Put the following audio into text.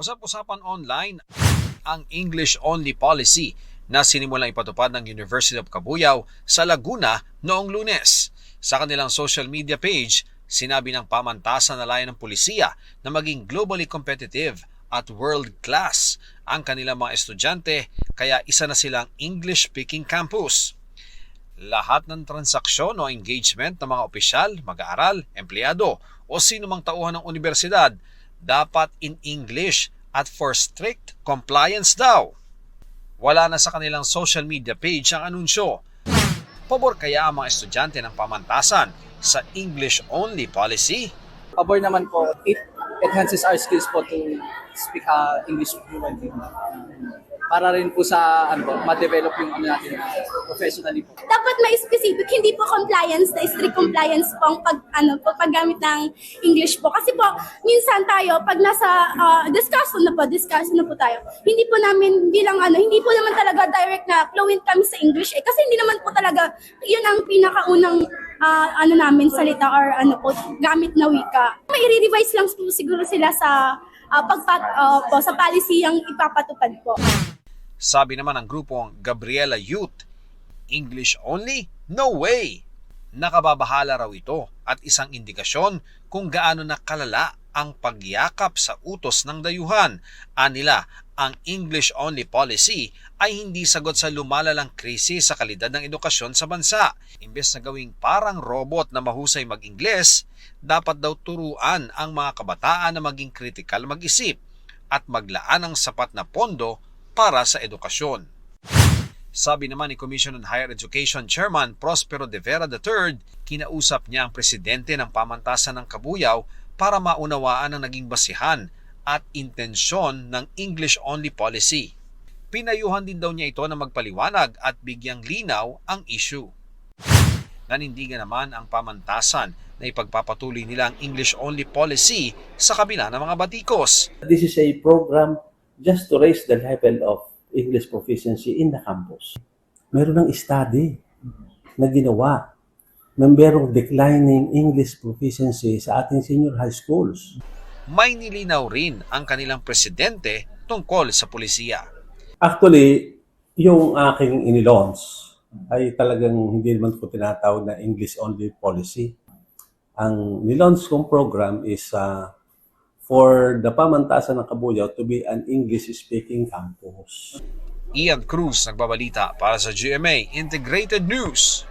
Usap-usapan online ang English-only policy na sinimulang ipatupad ng University of Cabuyao sa Laguna noong Lunes. Sa kanilang social media page, sinabi ng pamantasan na layan ng pulisiya na maging globally competitive at world-class ang kanilang mga estudyante, kaya isa na silang English-speaking campus. Lahat ng transaksyon o engagement ng mga opisyal, mag-aaral, empleyado o sino mang tauhan ng universidad dapat in English at for strict compliance daw. Wala na sa kanilang social media page ang anunsyo. Pabor kaya ang mga estudyante ng pamantasan sa English-only policy? Pabor naman po, it enhances our skills po to speak English fluently. Para rin po sa ma-develop yung natin professionally po. Dapat may specific, hindi po compliance, na strict compliance po ang paggamit ng English po. Kasi po, minsan tayo, pag nasa discussion na po tayo, hindi po naman talaga direct na fluent kami sa English kasi hindi naman po talaga, yun ang pinakaunang namin salita or gamit na wika. May i-revise lang po siguro sila sa sa policy ang ipapatupad po. Sabi naman ng grupong Gabriela Youth, English only? No way! Nakababahala raw ito at isang indikasyon kung gaano na kalala ang pagyakap sa utos ng dayuhan. Anila, ang English-only policy ay hindi sagot sa lumalalang krisis sa kalidad ng edukasyon sa bansa. Imbes na gawing parang robot na mahusay mag-Ingles, dapat daw turuan ang mga kabataan na maging kritikal mag-isip at maglaan ng sapat na pondo para sa edukasyon. Sabi naman ni Commission on Higher Education Chairman Prospero de Vera III, kinausap niya ang presidente ng pamantasan ng Cabuyao para maunawaan ang naging basihan at intensyon ng English-only policy. Pinayuhan din daw niya ito na magpaliwanag at bigyang linaw ang issue. Nanindigan naman ang pamantasan na ipagpapatuloy nila ang English-only policy sa kabila ng mga batikos. This is a program just to raise the level of English proficiency in the campus. Meron ng study na ginawa na merong declining English proficiency sa ating senior high schools. May nilinaw rin ang kanilang presidente tungkol sa pulisiya. Actually, yung aking inilaunch ay talagang hindi naman ko tinatawag na English-only policy. Ang nilaunch kong program is for the pamantasan ng Cabuyao to be an English-speaking campus. Ian Cruz nagbabalita para sa GMA Integrated News.